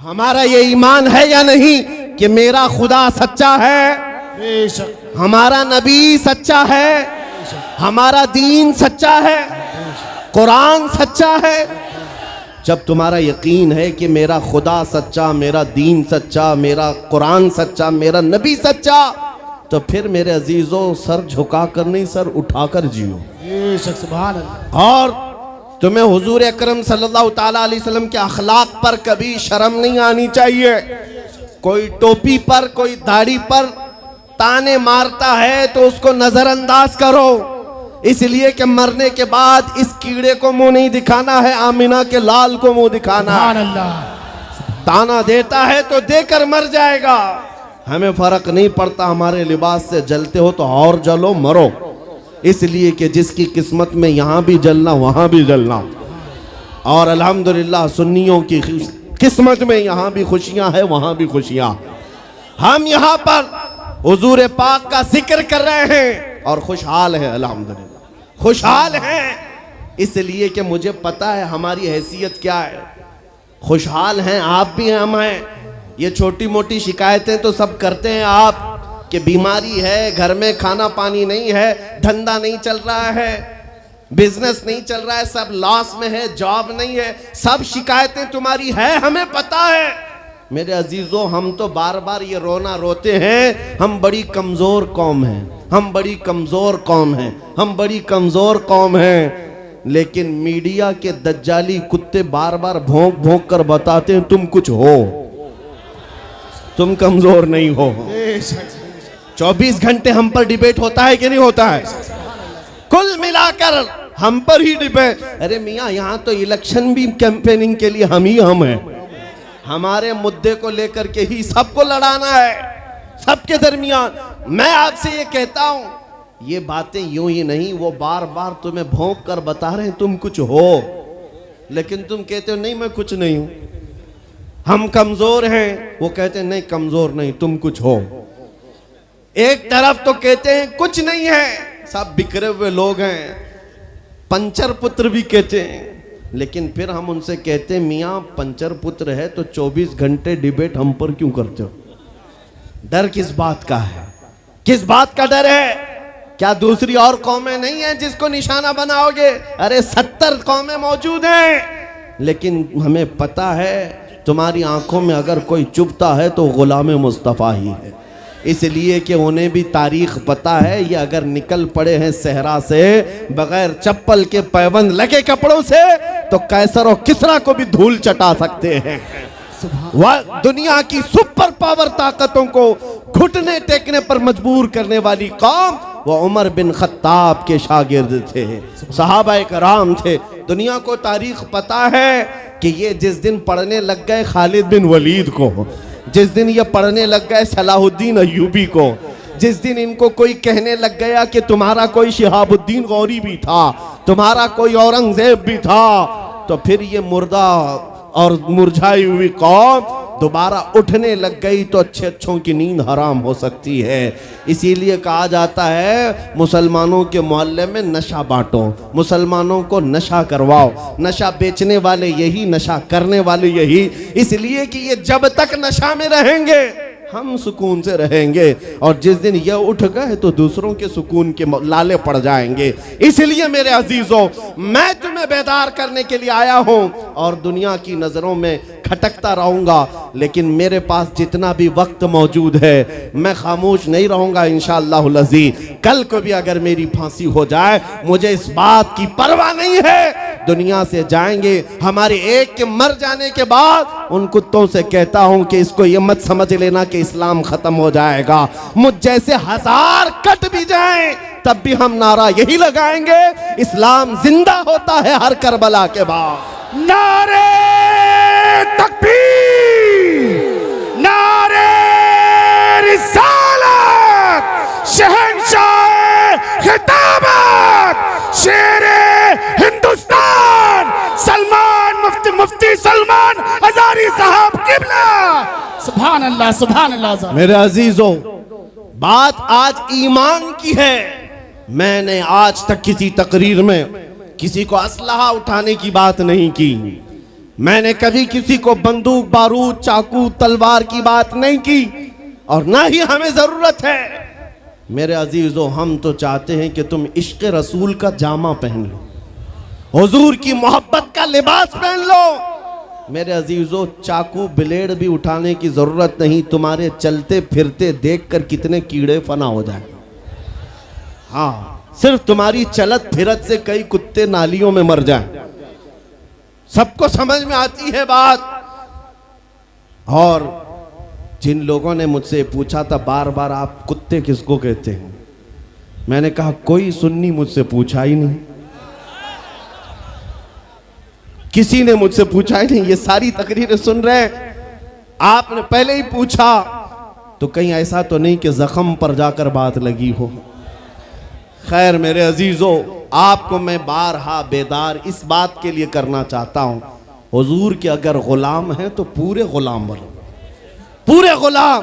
हमारा ये ईमान है या नहीं कि मेरा खुदा सच्चा है, बेशक हमारा नबी सच्चा है, हमारा दीन सच्चा है, कुरान सच्चा है। जब तुम्हारा यकीन है कि मेरा खुदा सच्चा, मेरा दीन सच्चा, मेरा कुरान सच्चा, मेरा नबी सच्चा, तो फिर मेरे अजीजों सर झुकाकर नहीं सर उठाकर जियो। बेशक सुभान अल्लाह। और तुम्हें हुजूर अकरम सल्लल्लाहु ताला अलैहि वसल्लम के अखलाक पर कभी शर्म नहीं आनी चाहिए। कोई टोपी पर, कोई दाढ़ी पर ताने मारता है तो उसको नजरअंदाज करो, इसलिए कि मरने के बाद इस कीड़े को मुंह नहीं दिखाना है, आमिना के लाल को मुंह दिखाना सुभान है। अल्लाह। ताना देता है तो देकर मर जाएगा। हमें फर्क नहीं पड़ता, हमारे लिबास से जलते हो तो और जलो, मरो, इसलिए कि जिसकी किस्मत में यहाँ भी जलना वहाँ भी जलना। और अल्हम्दुलिल्लाह सुन्नियों की किस्मत में यहाँ भी खुशियाँ है, वहाँ भी खुशियाँ। हम यहाँ पर हुजूर पाक का जिक्र कर रहे हैं और खुशहाल है, अल्हम्दुलिल्लाह खुशहाल हैं, इसलिए कि मुझे पता है हमारी हैसियत क्या है। खुशहाल हैं, आप भी हैं, हम हैं। ये छोटी मोटी शिकायतें तो सब करते हैं आप कि बीमारी है, घर में खाना पानी नहीं है, धंधा नहीं चल रहा है, बिजनेस नहीं चल रहा है, सब लॉस में है, जॉब नहीं है, सब शिकायतें तुम्हारी है, हमें पता है। मेरे अजीजों, हम तो बार बार ये रोना रोते हैं, हम बड़ी कमजोर कौम हैं, हम बड़ी कमजोर कौम हैं, हम बड़ी कमजोर कौम हैं। लेकिन मीडिया के दज्जाली कुत्ते बार बार भौंक भौंक कर बताते हैं तुम कुछ हो, तुम कमजोर नहीं हो। 24 घंटे हम पर डिबेट होता है कि नहीं होता है? कुल मिलाकर हम पर ही डिबेट। अरे मियाँ, यहाँ तो इलेक्शन भी कैंपेनिंग के लिए हम हैं। हमारे मुद्दे को लेकर के ही सबको लड़ाना है, सबके दरमियान। मैं आपसे ये कहता हूँ, ये बातें यूं ही नहीं, वो बार बार तुम्हें भौंक कर बता रहे हैं तुम कुछ हो, लेकिन तुम कहते हो नहीं मैं कुछ नहीं हूं, हम कमजोर हैं। वो कहते हैं नहीं कमजोर नहीं, तुम कुछ हो। एक तरफ तो कहते हैं कुछ नहीं है, सब बिखरे हुए लोग हैं, पंचर पुत्र भी कहते हैं, लेकिन फिर हम उनसे कहते हैं मियाँ पंचर पुत्र है तो 24 घंटे डिबेट हम पर क्यों करते हो? डर किस बात का है? किस बात का डर है? क्या दूसरी और कौमें नहीं हैं जिसको निशाना बनाओगे? अरे 70 कौमें मौजूद हैं, लेकिन हमें पता है तुम्हारी आंखों में अगर कोई चुभता है तो गुलाम मुस्तफ़ा ही है, इसलिए कि उन्हें भी तारीख पता है। ये अगर निकल पड़े हैं सहरा से बगैर चप्पल के, पैबंद लगे कपड़ों से, तो कैसर और किसरा को भी धूल चटा सकते हैं। वह दुनिया की सुपर पावर ताकतों को घुटने टेकने पर मजबूर करने वाली कौम वो उमर बिन खत्ताब के शागिर्द थे, सहाबाए कराम थे। दुनिया को तारीख पता है कि ये जिस दिन पढ़ने लग गए खालिद बिन वलीद को, जिस दिन ये पढ़ने लग गए सलाहुद्दीन अय्यूबी को, जिस दिन इनको कोई कहने लग गया कि तुम्हारा कोई शिहाबुद्दीन गौरी भी था, तुम्हारा कोई औरंगजेब भी था, तो फिर ये मुर्दा और मुरझाई हुई कौम दोबारा उठने लग गई तो अच्छे अच्छों की नींद हराम हो सकती है। इसीलिए कहा जाता है मुसलमानों के मोहल्ले में नशा बांटो, मुसलमानों को नशा करवाओ, नशा बेचने वाले यही, नशा करने वाले यही, इसलिए कि ये जब तक नशा में रहेंगे हम सुकून से रहेंगे, और जिस दिन ये उठ गए तो दूसरों के सुकून के लाले पड़ जाएंगे। इसलिए मेरे अजीजों, मैं तुम्हें बेदार करने के लिए आया हूं और दुनिया की नजरों में खटकता रहूंगा, लेकिन मेरे पास जितना भी वक्त मौजूद है मैं खामोश नहीं रहूंगा इंशाअल्लाहुल अज़ीज़। कल को भी अगर मेरी फांसी हो जाए मुझे इस बात की परवाह नहीं है। दुनिया से जाएंगे, हमारे एक के मर जाने के बाद उन कुत्तों से कहता हूं कि इसको ये मत समझ लेना कि इस्लाम खत्म हो जाएगा। मुझ जैसे 1000 कट भी जाएं तब भी हम नारा यही लगाएंगे, इस्लाम जिंदा होता है हर करबला के बाद। नारे तकबीर, नारे रिसालत, शहंशाह खिताबत, शेरे हिंदुस्तान सलमान मुफ्ती सलमान हजारी साहब किबला। सुभान अल्लाह, सुभान अल्लाह। मेरे अजीजों, बात आज ईमान की है। मैंने आज तक किसी तकरीर में किसी को असलहा उठाने की बात नहीं की, मैंने कभी किसी को बंदूक, बारूद, चाकू, तलवार की बात नहीं की और ना ही हमें जरूरत है। मेरे अजीजों, हम तो चाहते हैं कि तुम इश्क रसूल का जामा पहन लो, हुजूर की मोहब्बत का लिबास पहन लो। मेरे अजीजों, चाकू ब्लेड भी उठाने की जरूरत नहीं, तुम्हारे चलते फिरते देखकर कितने कीड़े फना हो जाए। हाँ, सिर्फ तुम्हारी चलत फिरत से कई कुत्ते नालियों में मर जाएं। सबको समझ में आती है बात। और जिन लोगों ने मुझसे पूछा था बार बार, आप कुत्ते किसको कहते हैं, मैंने कहा कोई सुन्नी मुझसे पूछा ही नहीं, किसी ने मुझसे पूछा ही नहीं। ये सारी तकरीरें सुन रहे हैं, आपने पहले ही पूछा तो कहीं ऐसा तो नहीं कि जख्म पर जाकर बात लगी हो। खैर मेरे अजीजों, आपको मैं बारहा बेदार इस बात के लिए करना चाहता हूं, हुजूर के अगर गुलाम हैं तो पूरे गुलाम बनो, पूरे गुलाम।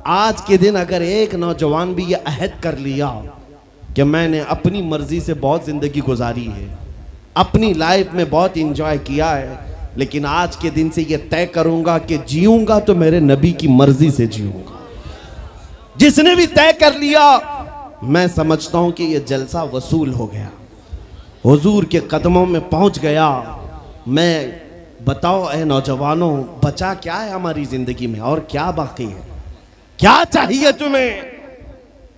आज के दिन अगर एक नौजवान भी ये अहद कर लिया कि मैंने अपनी मर्जी से बहुत जिंदगी गुजारी है, अपनी लाइफ में बहुत इंजॉय किया है, लेकिन आज के दिन से ये तय करूंगा कि जीऊंगा तो मेरे नबी की मर्जी से जीऊंगा, जिसने भी तय कर लिया, मैं समझता हूं कि ये जलसा वसूल हो गया, हुजूर के कदमों में पहुंच गया। मैं बताओ ए नौजवानों, बचा क्या है हमारी जिंदगी में और क्या बाकी है? क्या चाहिए तुम्हें?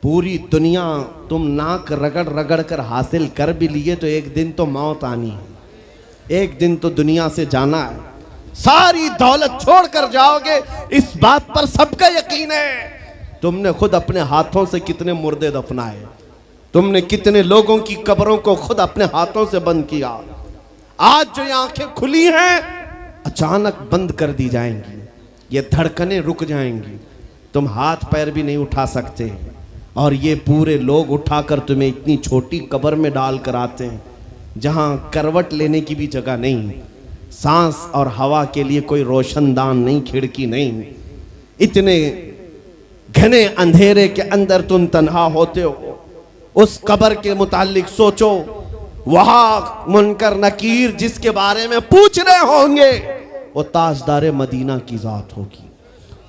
पूरी दुनिया तुम नाक रगड़ रगड़ कर हासिल कर भी लिए तो एक दिन तो मौत आनी है, एक दिन तो दुनिया से जाना है। सारी दौलत छोड़कर जाओगे, इस बात पर सबका यकीन है। तुमने खुद अपने हाथों से कितने मुर्दे दफनाए, तुमने कितने लोगों की कब्रों को खुद अपने हाथों से बंद किया। आज जो ये आंखें खुली हैं, अचानक बंद कर दी जाएंगी, ये धड़कनें रुक जाएंगी, तुम हाथ पैर भी नहीं उठा सकते, और ये पूरे लोग उठाकर तुम्हें इतनी छोटी कब्र में डाल कर आते हैं जहां करवट लेने की भी जगह नहीं, सांस और हवा के लिए कोई रोशनदान नहीं, खिड़की नहीं। इतने घने अंधेरे के अंदर तुम तन्हा होते हो। उस कब्र के मुतालिक सोचो, वहां मुनकर नकीर जिसके बारे में पूछ रहे होंगे वो ताजदार मदीना की जात होगी।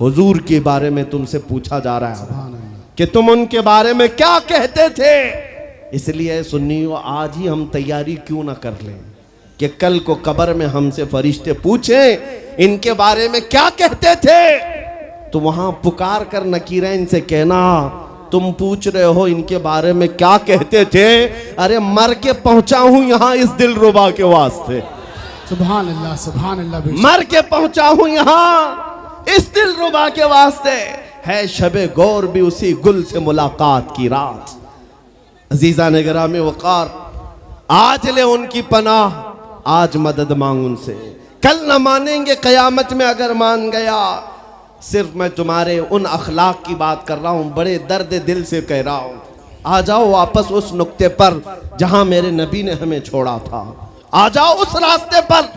हुजूर के बारे में तुमसे पूछा जा रहा है कि तुम उनके बारे में क्या कहते थे। इसलिए सुन्नियों, आज ही हम तैयारी क्यों ना कर लें कि कल को कब्र में हमसे फरिश्ते पूछें इनके बारे में क्या कहते थे, तो वहां पुकार कर नकीरा इनसे कहना, तुम पूछ रहे हो इनके बारे में क्या कहते थे, अरे मर के पहुंचा हूं यहां इस दिलरुबा के वास्ते। सुभान अल्लाह, सुभान अल्लाह। मर के पहुंचा हूं यहां इस दिलरुबा के वास्ते। है शबे गौर भी उसी गुल से मुलाकात की रात। अजीजा ने गिरामी वकार, आज ले उनकी पनाह, आज मदद मांग उनसे, कल न मानेंगे कयामत में अगर मान गया। सिर्फ मैं तुम्हारे उन अखलाक की बात कर रहा हूं, बड़े दर्द दिल से कह रहा हूं। आ जाओ वापस उस नुक्ते पर जहां मेरे नबी ने हमें छोड़ा था, आ जाओ उस रास्ते पर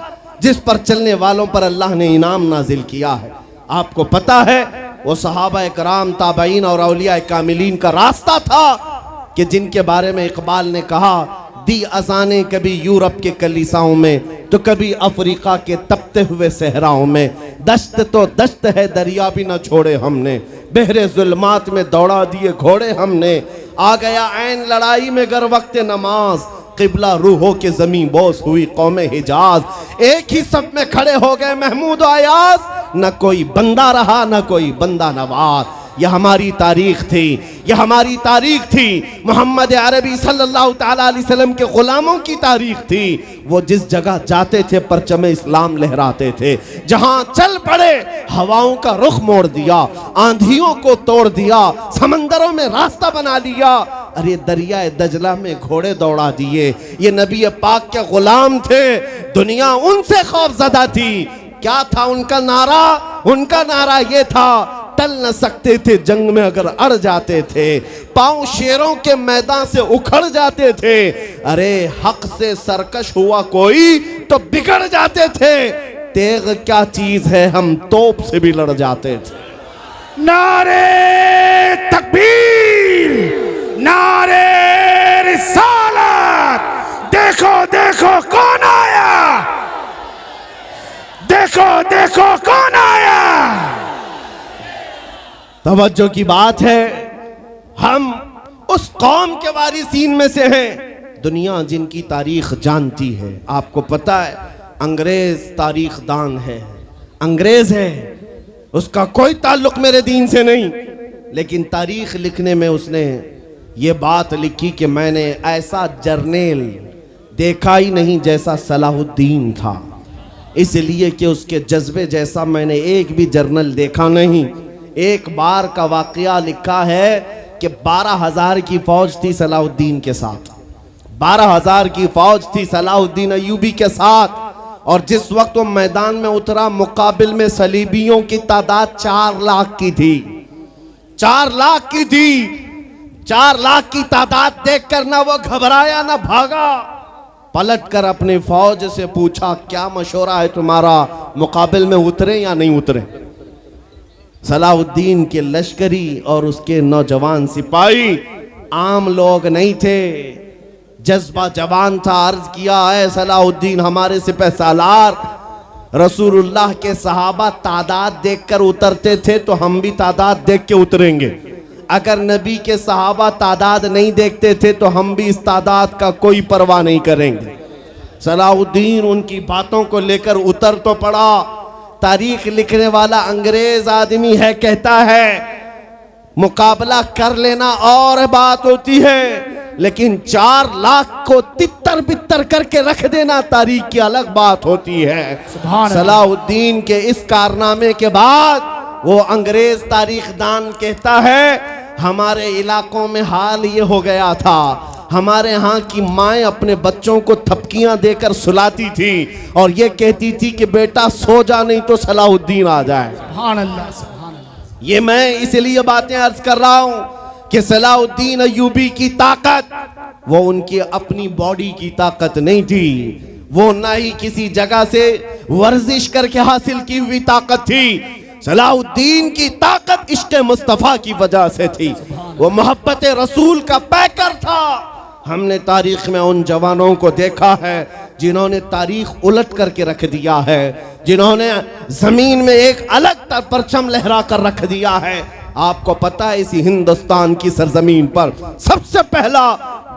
जिस पर चलने वालों पर अल्लाह ने इनाम नाजिल किया है। आपको पता है वो सहाबा कराम, ताबईन और औलिया कामिलीन का रास्ता था कि जिनके बारे में इकबाल ने कहा, दी अजाने कभी यूरोप के कलीसाओं में तो कभी अफ्रीका के तपते हुए सहराओं में। दश्त तो दश्त है, दरिया भी न छोड़े हमने, बहरे जुल्मात में दौड़ा दिए घोड़े हमने। आ गया ऐन लड़ाई में गर वक्त नमाज, किबला रूहों के जमीन बोस हुई कौमे हिजाज। एक ही सब में खड़े हो गए महमूद अयाज, न कोई बंदा रहा न कोई बंदा नवाज। यह हमारी तारीख थी, यह हमारी तारीख थी। मोहम्मद अरबी सल्लल्लाहु ताला अलैहि वसल्लम के गुलामों की तारीख थी। वो जिस जगह जाते थे परचम इस्लाम लहराते थे, जहां चल पड़े हवाओं का रुख मोड़ दिया, आंधियों को तोड़ दिया, समंदरों में रास्ता बना लिया। अरे दरिया दजला में घोड़े दौड़ा दिए। ये नबी पाक के गुलाम थे, दुनिया उनसे खौफजदा थी। क्या था उनका नारा? उनका नारा ये था, टल न सकते थे जंग में अगर अड़ जाते थे, पांव शेरों के मैदान से उखड़ जाते थे। अरे हक से सरकश हुआ कोई तो बिगड़ जाते थे। तेग क्या चीज है, हम तोप से भी लड़ जाते थे। नारे तकबीर, नारे रिसालत। देखो देखो कौन आया, देखो देखो कौन आया। तवज्जो की बात है, हम उस कौम के वारिसीन में से हैं दुनिया जिनकी तारीख जानती है। आपको पता है अंग्रेज तारीख दान है, अंग्रेज है, उसका कोई ताल्लुक मेरे दीन से नहीं, लेकिन तारीख लिखने में उसने ये बात लिखी कि मैंने ऐसा जर्नेल देखा ही नहीं जैसा सलाहुद्दीन था, इसलिए कि उसके जज्बे जैसा मैंने एक भी जर्नल देखा नहीं। एक बार का वाकया लिखा है कि 12,000 की फौज थी सलाहुद्दीन के साथ, 12,000 की फौज थी सलाहुद्दीन अय्यूबी के साथ, और जिस वक्त वो मैदान में उतरा मुकाबिल में सलीबियों की तादाद 4 लाख की थी, 4 लाख की थी। 4 लाख की तादाद देखकर ना वो घबराया ना भागा, पलटकर अपनी फौज से पूछा क्या मशवरा है तुम्हारा, मुकाबिल में उतरे या नहीं उतरे। सलाहुद्दीन के लश्करी और उसके नौजवान सिपाही आम लोग नहीं थे, जज्बा जवान था। अर्ज किया है सलाहुद्दीन हमारे सिपह सालार, रसूलुल्लाह के सहाबा तादाद देखकर उतरते थे तो हम भी तादाद देख के उतरेंगे, अगर नबी के सहाबा तादाद नहीं देखते थे तो हम भी इस तादाद का कोई परवाह नहीं करेंगे। सलाहुद्दीन उनकी बातों को लेकर उतर तो पड़ा। तारीख लिखने वाला अंग्रेज आदमी है, कहता है मुकाबला कर लेना और बात होती है, लेकिन 4 लाख को तितर बितर करके रख देना तारीख की अलग बात होती है। सलाहुद्दीन के इस कारनामे के बाद वो अंग्रेज तारीखदान कहता है हमारे इलाकों में हाल ये हो गया था, हमारे यहाँ की माएँ अपने बच्चों को थपकियां देकर सुलाती थी और ये कहती थी कि बेटा सो जा नहीं तो सलाहुद्दीन आ जाए। सुभान अल्लाह, सुभान अल्लाह। ये मैं इसलिए बातें अर्ज कर रहा हूँ कि सलाहुद्दीन अय्यूबी की ताकत वो उनकी अपनी बॉडी की ताकत नहीं थी, वो ना ही किसी जगह से वर्जिश करके हासिल की हुई ताकत थी। सलाहुद्दीन की ताकत इश्क़ मुस्तफ़ा की वजह से थी, वो मोहब्बत रसूल का पैकर था। हमने तारीख में उन जवानों को देखा है जिन्होंने तारीख उलट करके रख दिया है, जिन्होंने जमीन में एक अलग परचम लहरा कर रख दिया है। आपको पता है इसी हिंदुस्तान की सरजमीन पर सबसे पहला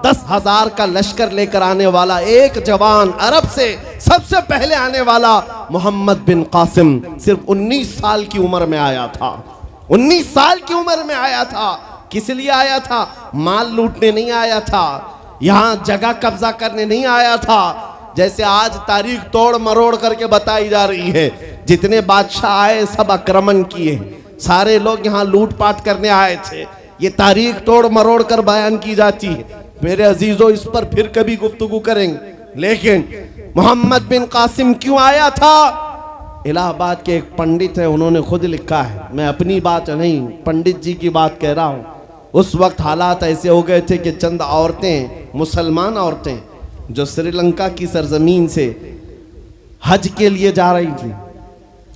10,000 का लश्कर लेकर आने वाला एक जवान अरब से सबसे पहले आने वाला मोहम्मद बिन कासिम सिर्फ 19 साल की उम्र में आया था। 19 साल की उम्र में आया था। किस लिए आया था? माल लूटने नहीं आया था, यहाँ जगह कब्जा करने नहीं आया था। जैसे आज तारीख तोड़ मरोड़ करके बताई जा रही है, जितने बादशाह आए सब आक्रमण किए, सारे लोग यहाँ लूटपाट करने आए थे, ये तारीख तोड़ मरोड़ कर बयान की जाती है। मेरे अजीजों इस पर फिर कभी गुफ्तगू करेंगे, लेकिन मोहम्मद बिन कासिम क्यों आया था? इलाहाबाद के एक पंडित है, उन्होंने खुद लिखा है, मैं अपनी बात नहीं पंडित जी की बात कह रहा हूँ। उस वक्त हालात ऐसे हो गए थे कि चंद औरतें, मुसलमान औरतें जो श्रीलंका की सरजमीन से हज के लिए जा रही थी,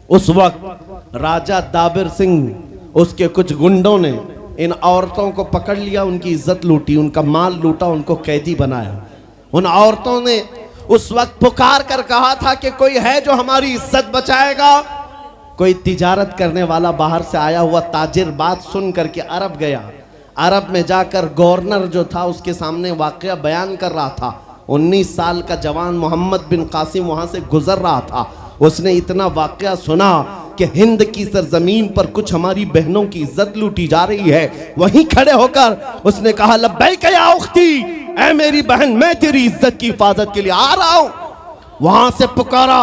उस वक्त राजा दाबिर सिंह उसके कुछ गुंडों ने इन औरतों को पकड़ लिया, उनकी इज्जत लूटी, उनका माल लूटा, उनको कैदी बनाया। उन औरतों ने उस वक्त पुकार कर कहा था कि कोई है जो हमारी इज्जत बचाएगा। कोई तिजारत करने वाला बाहर से आया हुआ ताजिर बात सुन करके अरब गया। अरब में जाकर गवर्नर जो था उसके सामने वाकया बयान कर रहा था। 19 साल का जवान मोहम्मद बिन कासिम वहां से गुजर रहा था। उसने इतना वाकया सुना कि हिंद की सरजमीन पर कुछ हमारी बहनों की इज्जत लूटी जा रही है। वहीं खड़े होकर उसने कहा लब्बैक या उख्ती, ऐ मेरी बहन मैं तेरी इज्जत की हिफाजत के लिए आ रहा हूं। वहां से पुकारा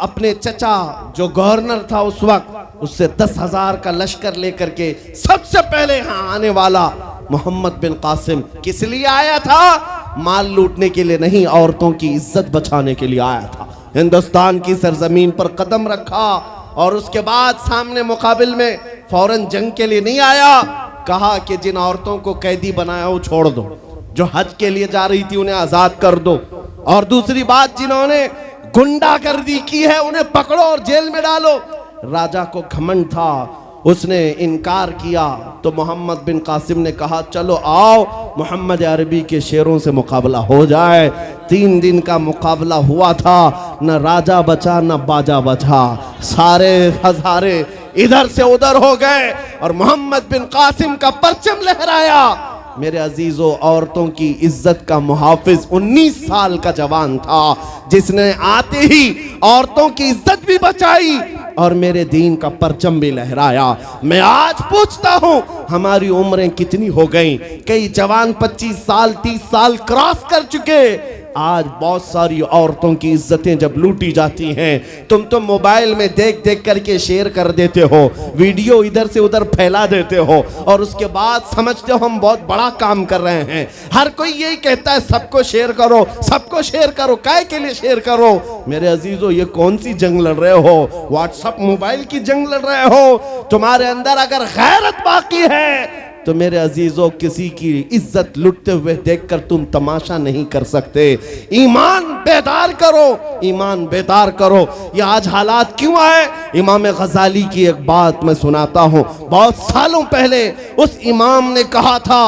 अपने चचा जो गवर्नर था उस वक्त, उससे 10,000 का लश्कर लेकर के सबसे पहले यहाँ आने वाला मोहम्मद बिन कासिम किस लिए आया था? माल लूटने के लिए नहीं, औरतों की इज्जत बचाने के लिए आया था। हिंदुस्तान की सरजमीन पर कदम रखा और उसके बाद सामने मुकाबिल में फौरन जंग के लिए नहीं आया। कहा कि जिन औरतों को कैदी बनाया वो छोड़ दो, जो हज के लिए जा रही थी उन्हें आजाद कर दो, और दूसरी बात जिन्होंने गुंडागर्दी की है उन्हें पकड़ो और जेल में डालो। राजा को घमंड था, उसने इनकार किया तो मोहम्मद बिन कासिम ने कहा चलो आओ मोहम्मद अरबी के शेरों से मुकाबला हो जाए। 3 दिन का मुकाबला हुआ था, न राजा बचा न बाजा बचा, सारे हजारे इधर से उधर हो गए और मोहम्मद बिन कासिम का परचम लहराया। मेरे अजीजों, औरतों की इज्जत का मुहाफिज 19 साल का जवान था, जिसने आते ही औरतों की इज्जत भी बचाई और मेरे दीन का परचम भी लहराया। मैं आज पूछता हूं, हमारी उम्रें कितनी हो गई? कई जवान 25 साल 30 साल क्रॉस कर चुके। आज बहुत सारी औरतों की इज्जतें जब लूटी जाती हैं, तुम तो मोबाइल में देख देख करके शेयर कर देते हो, वीडियो इधर से उधर फैला देते हो और उसके बाद समझते हो हम बहुत बड़ा काम कर रहे हैं। हर कोई यही कहता है सबको शेयर करो, सबको शेयर करो। काय के लिए शेयर करो? मेरे अजीजों, ये कौन सी जंग लड़ रहे हो? व्हाट्सएप मोबाइल की जंग लड़ रहे हो? तुम्हारे अंदर अगर गैरत बाकी है तो मेरे अजीजों, किसी की इज्जत लुटते हुए देखकर तुम तमाशा नहीं कर सकते। ईमान बेदार करो, ईमान बेदार करो। ये आज हालात क्यों आए? इमाम गजाली की एक बात मैं सुनाता हूं। बहुत सालों पहले उस इमाम ने कहा था,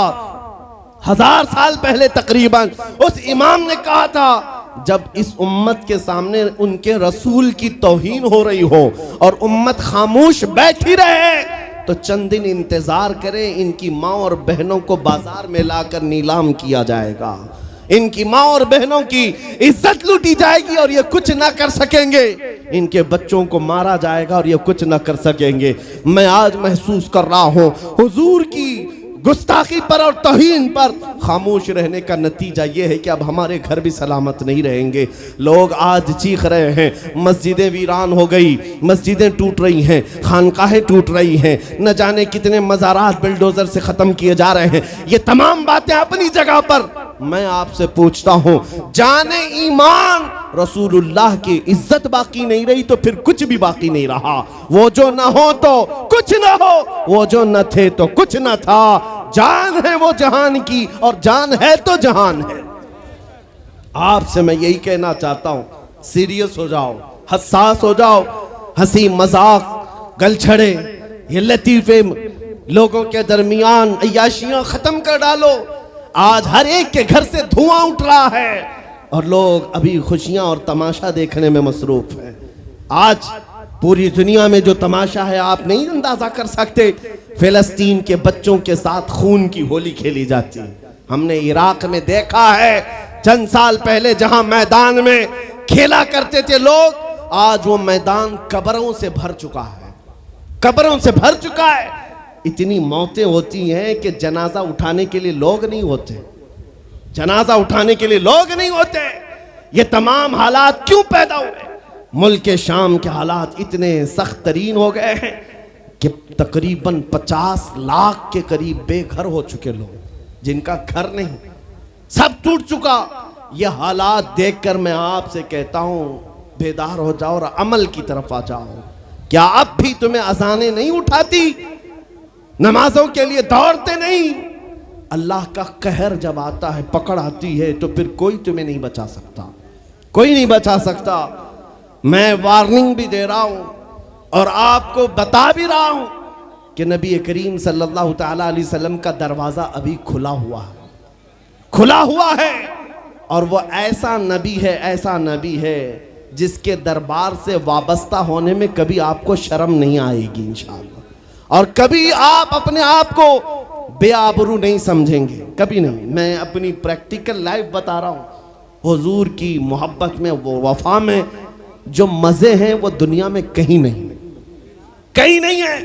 1000 साल पहले तकरीबन, उस इमाम ने कहा था, जब इस उम्मत के सामने उनके रसूल की तौहीन हो रही हो और उम्मत खामोश बैठी रहे तो चंद दिन इंतजार करें, इनकी माँ और बहनों को बाजार में लाकर नीलाम किया जाएगा, इनकी माँ और बहनों की इज्जत लूटी जाएगी और ये कुछ ना कर सकेंगे, इनके बच्चों को मारा जाएगा और ये कुछ ना कर सकेंगे। मैं आज महसूस कर रहा हूँ हुजूर की गुस्ताखी पर और तौहीन पर खामोश रहने का नतीजा ये है कि अब हमारे घर भी सलामत नहीं रहेंगे। लोग आज चीख रहे हैं, मस्जिदें वीरान हो गई, मस्जिदें टूट रही हैं, खानकाहें टूट रही हैं, न जाने कितने मज़ारात बिल्डोजर से ख़त्म किए जा रहे हैं। ये तमाम बातें अपनी जगह पर। मैं आपसे पूछता हूँ, जाने ईमान रसूलुल्लाह की इज्जत बाकी नहीं रही तो फिर कुछ भी बाकी नहीं रहा। वो जो न हो तो कुछ न हो, वो जो न थे तो कुछ न था। जान है वो जहान की और जान है तो जहान है। आपसे मैं यही कहना चाहता हूं, सीरियस हो जाओ, हसास हो जाओ। हंसी मजाक गलछड़े ये लतीफे लोगों के दरमियान अय्याशियां खत्म कर डालो। आज हर एक के घर से धुआं उठ रहा है और लोग अभी खुशियां और तमाशा देखने में मसरूफ हैं। आज पूरी दुनिया में जो तमाशा है आप नहीं अंदाजा कर सकते। फिलिस्तीन के बच्चों के साथ खून की होली खेली जाती है। हमने इराक में देखा है चंद साल पहले, जहां मैदान में खेला करते थे लोग, आज वो मैदान कब्रों से भर चुका है, कब्रों से भर चुका है। इतनी मौतें होती हैं कि जनाजा उठाने के लिए लोग नहीं होते, जनाजा उठाने के लिए लोग नहीं होते। ये तमाम हालात क्यों पैदा हुए? मुल्क के शाम के हालात इतने सख्त तरीन हो गए हैं कि तकरीबन 50 लाख के करीब बेघर हो चुके लोग, जिनका घर नहीं, सब टूट चुका। ये हालात देखकर मैं आपसे कहता हूं, बेदार हो जाओ और अमल की तरफ आ जाओ। क्या अब भी तुम्हें अजानें नहीं उठाती? नमाजों के लिए दौड़ते नहीं? अल्लाह का कहर जब आता है, पकड़ आती है, तो फिर कोई तुम्हें नहीं बचा सकता, कोई नहीं बचा सकता। मैं वार्निंग भी दे रहा हूं और आपको बता भी रहा हूं कि नबी करीम सल्लल्लाहु तआला अलैहि वसल्लम का दरवाजा अभी खुला हुआ है, खुला हुआ है। और वो ऐसा नबी है, ऐसा नबी है जिसके दरबार से वाबस्ता होने में कभी आपको शर्म नहीं आएगी इंशाअल्लाह, और कभी आप अपने आप को बेआबरू नहीं समझेंगे, कभी नहीं। मैं अपनी प्रैक्टिकल लाइफ बता रहा हूं। हुजूर की मोहब्बत में, वो वफा में जो मजे हैं वो दुनिया में कहीं नहीं, कहीं नहीं है।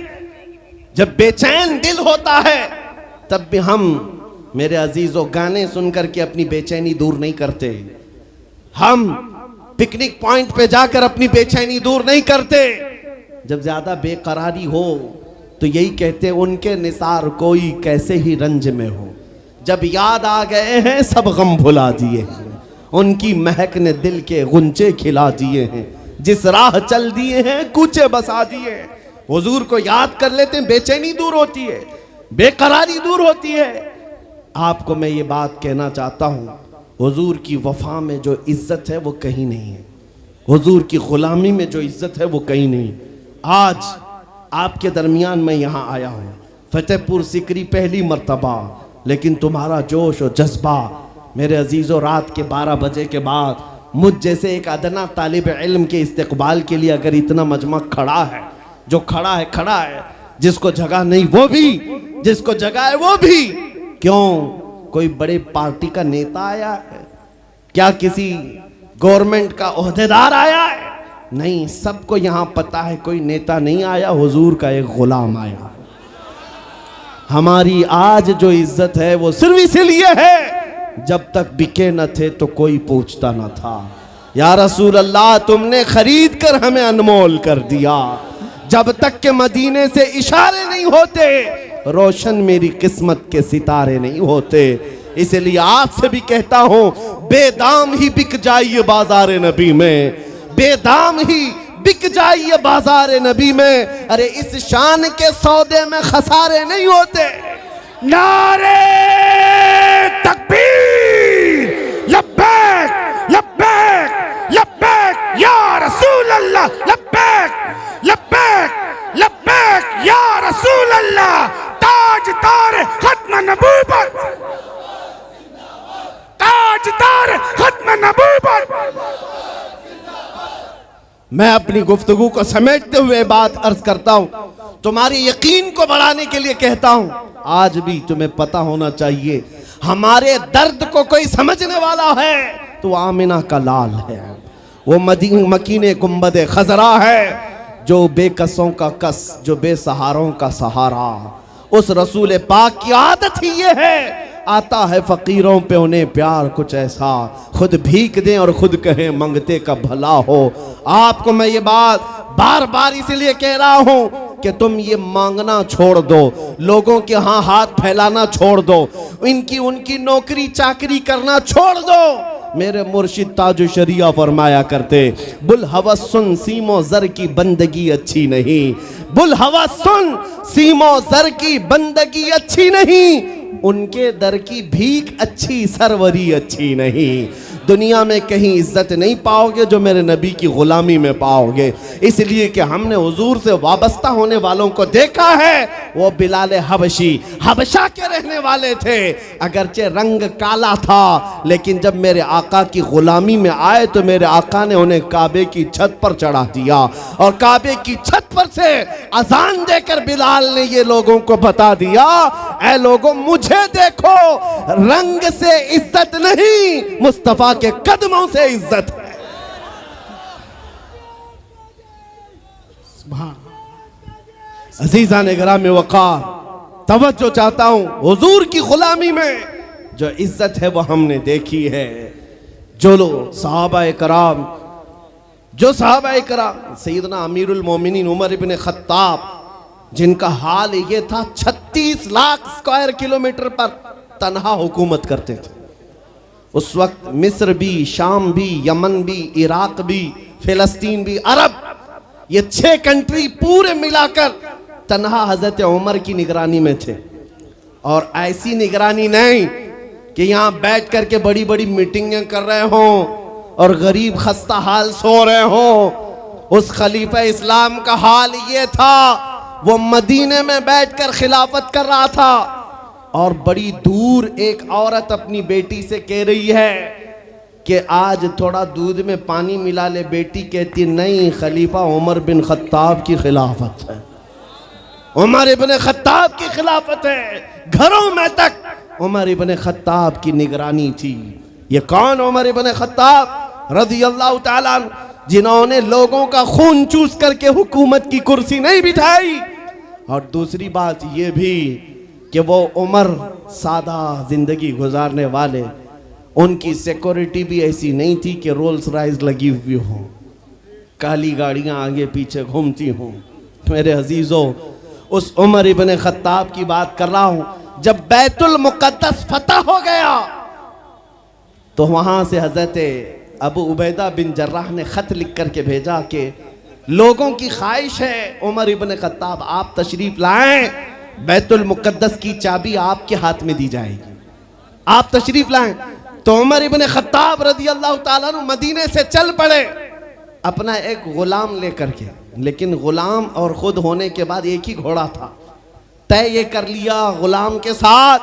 जब बेचैन दिल होता है तब भी हम, मेरे अजीजों, गाने सुनकर के अपनी बेचैनी दूर नहीं करते। हम पिकनिक पॉइंट पे जाकर अपनी बेचैनी दूर नहीं करते। जब ज्यादा बेकरारी हो तो यही कहते हैं, उनके निसार कोई कैसे ही रंज में हो, जब याद आ गए हैं सब गम भुला दिए हैं, उनकी महक ने दिल के गुंचे खिला दिए हैं, जिस राह चल दिए हैं कूचे बसा दिए हैं। हुजूर को याद कर लेते हैं, बेचैनी दूर होती है, बेकरारी दूर होती है। आपको मैं ये बात कहना चाहता हूँ, हुजूर की वफा में जो इज्जत है वो कहीं नहीं है, हुजूर की गुलामी में जो इज्जत है वो कहीं नहीं। आज आपके दरमियान मैं यहाँ आया हूँ, फतेहपुर सिकरी पहली मर्तबा, लेकिन तुम्हारा जोश और जज्बा मेरे अजीज़ों, रात के 12 बजे के बाद मुझ जैसे एक अदना तालिब इल्म के इस्तिकबाल के लिए अगर इतना मजमा खड़ा है, जो खड़ा है, जिसको जगह नहीं वो भी, जिसको जगह है वो भी, क्यों? कोई बड़े पार्टी का नेता आया है क्या? किसी गवर्नमेंट का ओहदेदार आया है? नहीं, सबको यहां पता है कोई नेता नहीं आया, हुजूर का एक गुलाम आया। हमारी आज जो इज्जत है वो सिर्फ इसीलिए है, जब तक बिके न थे तो कोई पूछता न था। या रसूल अल्लाह, तुमने खरीद कर हमें अनमोल कर दिया। जब तक के मदीने से इशारे नहीं होते, रोशन मेरी किस्मत के सितारे नहीं होते। इसलिए आपसे भी कहता हूं, बेदाम ही बिक जाइए बाजार नबी में, बेदाम ही बिक जाइए बाजार नबी में। अरे इस शान के सौदे में खसारे नहीं होते। नारे तकबीर, लब्बैक लब्बैक लब्बैक या रसूल अल्लाह, लब्बैक लब्बैक लब्बैक या रसूल अल्लाह। ताजदार खत्म नबूवत, ताजदार खत्म नबूवत। मैं अपनी गुफ्तगू को समेटते हुए बात अर्ज करता हूं, तुम्हारे यकीन को बढ़ाने के लिए कहता हूं, आज भी तुम्हें पता होना चाहिए, हमारे दर्द को कोई समझने वाला है तो आमिना का लाल है, वो मकीने गुंबद खजरा है, जो बेकसों का कस, जो बेसहारों का सहारा। उस रसूल पाक की आदत ही ये है, आता है फकीरों पे उन्हें प्यार कुछ ऐसा, खुद भीख दें और खुद कहें मंगते का भला हो। आपको मैं ये बात बार बार इसलिए कह रहा हूं कि तुम ये मांगना छोड़ दो, लोगों के यहाँ हाथ फैलाना छोड़ दो, इनकी उनकी नौकरी चाकरी करना छोड़ दो। मेरे मुर्शिद ताजु शरिया फरमाया करते, बुल हवस सुन सीमो जर की बंदगी अच्छी नहीं, बुल हवस सुन सीमो जर की बंदगी अच्छी नहीं, उनके दर की भीख अच्छी, सरवरी अच्छी नहीं। दुनिया में कहीं इज्जत नहीं पाओगे जो मेरे नबी की गुलामी में पाओगे। इसलिए कि हमने हुजूर से वाबस्ता होने वालों को देखा है, वो बिलाल हबशी हबशा के रहने वाले थे, अगरचे रंग काला था, लेकिन जब मेरे आका की गुलामी में आए तो मेरे आका ने उन्हें काबे की छत पर चढ़ा दिया, और काबे की छत पर से अजान देकर बिलाल ने ये लोगों को बता दिया, ऐ लोगों मुझे देखो, रंग से इज्जत नहीं, मुस्तफा के कदमों से इज्जत है। अजीजा ने ग्राम वकार, तवज्जो चाहता हूं, हुजूर की गुलामी में जो इज्जत है वो हमने देखी है। जो लोग सहाबाए कराम, जो सहाबाए कराम, सैयदना अमीरुल मोमिनीन उमर इब्न खत्ताब, जिनका हाल ये था 36 लाख स्क्वायर किलोमीटर पर तन्हा हुकूमत करते थे। उस वक्त मिस्र भी, शाम भी, यमन भी, इराक भी, फिलिस्तीन भी, अरब, ये 6 कंट्री पूरे मिलाकर तन्हा हजरत उमर की निगरानी में थे। और ऐसी निगरानी नहीं कि यहां बैठ करके बड़ी बड़ी मीटिंगें कर रहे हो और गरीब खस्ता हाल सो रहे हो। उस खलीफा इस्लाम का हाल ये था, वो मदीने में बैठकर खिलाफत कर रहा था, और बड़ी दूर एक औरत अपनी बेटी से कह रही है कि आज थोड़ा दूध में पानी मिला ले। बेटी कहती नहीं, खलीफा उमर बिन खत्ताब की खिलाफत है, उमर इब्न खत्ताब की खिलाफत है। घरों में तक उमर इब्न खत्ताब की निगरानी थी। ये कौन? उमर इब्न खत्ताब रज़ियल्लाहु ताला अन्हु, जिन्होंने लोगों का खून चूस करके हुकूमत की कुर्सी नहीं बिठाई। और दूसरी बात ये भी कि वो उमर सादा जिंदगी गुजारने वाले, उनकी सिक्योरिटी भी ऐसी नहीं थी कि रोल्स रॉयस लगी हुई हो, काली गाड़ियां आगे पीछे घूमती हों। मेरे अजीजों, उस उमर इब्न खत्ताब की बात कर रहा हूं। जब बैतुल मुक़द्दस फतह हो गया तो वहां से हजरत अबू उबैदा बिन जर्राह ने खत लिख करके भेजा कि लोगों की ख्वाहिश है उमर इब्न खत्ताब आप तशरीफ लाएं, बैतुल मुक़द्दस की चाबी आपके हाथ में दी जाएगी, आप तशरीफ लाएं। तो उमर इब्न खत्ताब रज़ियल्लाहु ताला अन्हु मदीने से चल पड़े अपना एक गुलाम लेकर के। लेकिन गुलाम और खुद होने के बाद एक ही घोड़ा था। तय ये कर लिया गुलाम के साथ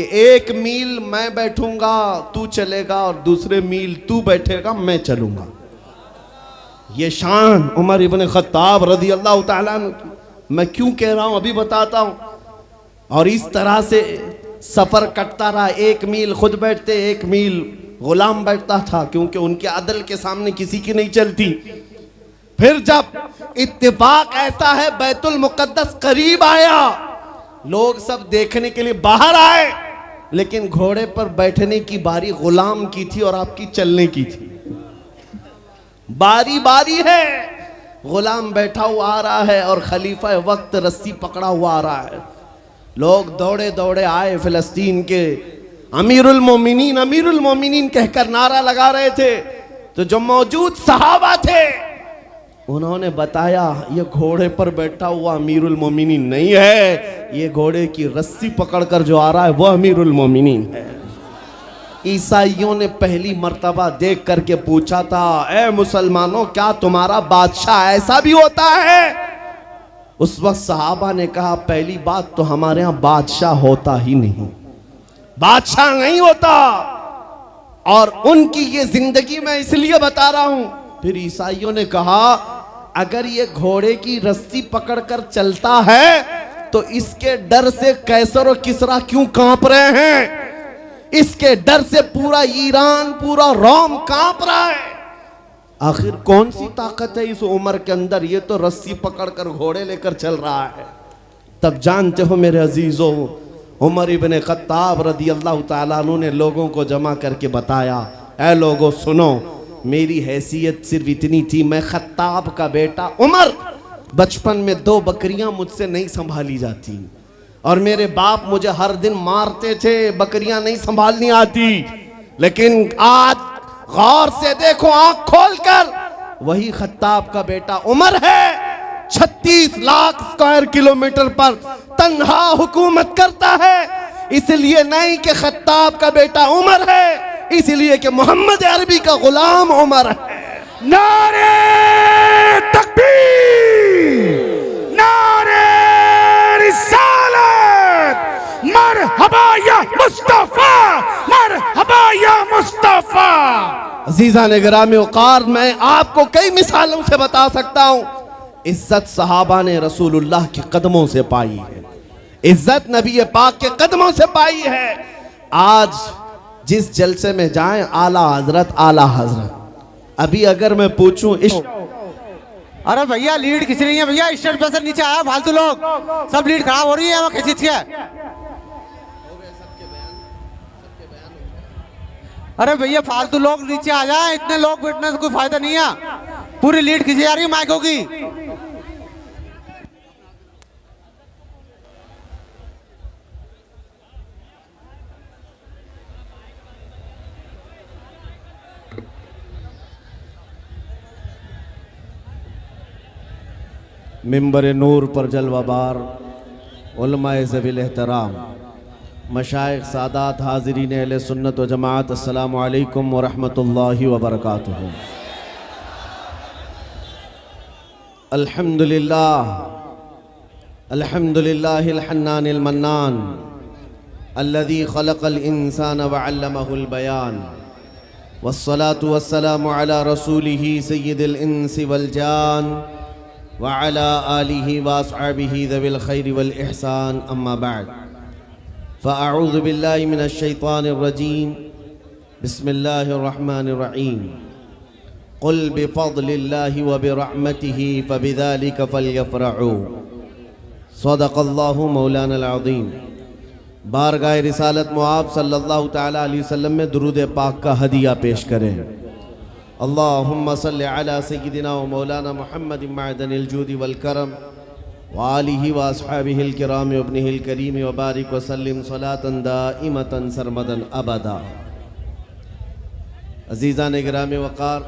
कि 1 मील मैं बैठूंगा तू चलेगा और दूसरे मील तू बैठेगा मैं चलूंगा। ये शान उमर इब्न खत्ताब रज़ी अल्लाह ताला अन्हु की। मैं क्यों कह रहा हूं अभी बताता हूं। और इस तरह से सफर कटता रहा। 1 मील खुद बैठते, 1 मील गुलाम बैठता था, क्योंकि उनके अदल के सामने किसी की नहीं चलती। फिर जब इत्तेफाक ऐसा है बैतुल मुकद्दस करीब आया, लोग सब देखने के लिए बाहर आए, लेकिन घोड़े पर बैठने की बारी गुलाम की थी और आपकी चलने की थी। बारी बारी है, गुलाम बैठा हुआ आ रहा है और खलीफा वक्त रस्सी पकड़ा हुआ आ रहा है। लोग दौड़े दौड़े आए, फिलिस्तीन के अमीरुल मोमिनीन कहकर नारा लगा रहे थे। तो जो मौजूद सहाबा थे उन्होंने बताया ये घोड़े पर बैठा हुआ अमीरुल मोमिनीन नहीं है, ये घोड़े की रस्सी पकड़कर जो आ रहा है वो अमीरुल मोमिनीन है। ईसाइयों ने पहली मर्तबा देख करके पूछा था, ए मुसलमानों क्या तुम्हारा बादशाह ऐसा भी होता है? उस वक्त सहाबा ने कहा पहली बात तो हमारे यहाँ बादशाह होता ही नहीं, बादशाह नहीं होता। और उनकी ये जिंदगी मैं इसलिए बता रहा हूं। फिर ईसाइयों ने कहा अगर ये घोड़े की रस्सी पकड़कर चलता है तो इसके डर से कैसर और किसरा क्यों कांप रहे हैं? इसके डर से पूरा ईरान, पूरा रोम कांप रहा है। आखिर कौन सी ताकत है इस उम्र के अंदर? ये तो रस्सी पकड़कर घोड़े लेकर चल रहा है। तब जानते हो मेरे अजीजों, उमर इब्न खत्ताब रज़ी अल्लाह ताला अन्हु ने लोगों को जमा करके बताया, ऐ लोगों सुनो, मेरी हैसियत सिर्फ इतनी थी, मैं खत्ताब का बेटा उमर, बचपन में 2 बकरियां मुझसे नहीं संभाली जाती और मेरे बाप मुझे हर दिन मारते थे, बकरियां नहीं संभालनी आती। लेकिन आज गौर से देखो, आंख खोलकर, वही खत्ताब का बेटा उमर है। 36 लाख स्क्वायर किलोमीटर पर तन्हा हुकूमत करता है। इसलिए नहीं कि खत्ताब का बेटा उमर है, इसलिए कि मोहम्मद अरबी का गुलाम उमर है। नारे तकबीर, नारे रिसालत, मरहबा या मुस्तफा, मरहबा या मुस्तफा। अजीज़ान गिरामी वक़ार, मैं आपको कई मिसालों से बता सकता हूँ। इज्जत सहाबा ने रसूलुल्लाह के कदमों से पाई है, इज्जत नबी पाक के कदमों से पाई है। आज जिस जलसे में जाएं, आला हजरत आला हजरत। अभी अगर मैं पूछूं अरे भैया लीड खिंच रही है भैया, स्टेज पे से नीचे आया, फालतू लोग सब लीड खराब हो रही है, वहाँ खिंच के। अरे भैया फालतू लोग नीचे आ जाए, इतने लोग बैठने से कोई फायदा नहीं है। पूरी लीड खींची जा रही है माइकों की। मिंबर नूर पर जलवाबार उलमाए ज़वील एहतराम, मशाइख सादात, हाज़रीन अहले सुन्नत व जमात, अस्सलामु अलैकुम व रहमतुल्लाहि व बरकातुहू। अल्हम्दुलिल्लाह, अल्हम्दुलिल्लाहिल हन्नानिल मन्नान, अल्लज़ी खलक़ल इंसान व अल्लमहुल बयान, वस्सलातु वस्सलामु अला रसूलिही सय्यिदिल इंसी वल जान व अला आलिही व अस्हाबिही ज़विल खैरि वल इहसान, अम्मा बअद। फ़अऊज़ु बिल्लाहि मिनश शैतानिर रजीम, बिस्मिल्लाहिर रहमानिर रहीम। क़ुल बिफ़ज़लिल्लाहि व बिरहमतिही फ़बिज़ालिका फ़ल्यफ़रहू। सदक़ल्लाहु मौलानल अज़ीम। बारगाह रिसालत मुआब सल्लल्लाहु तआला अलैहि वसल्लम में दुरूद पाक का हदिया पेश करें। अल्लाहुम्मा सल्लि अला सय्यिदिना व मौलाना मुहम्मद मअदनिल जूदि वल करम व आलिहि व अस्हाबिहिल किराम व इब्निहिल करीम व बारिक व सल्लिम सलातन दाइमतन सरमदन अबदा। अज़ीज़ान गिरामी वक़ार,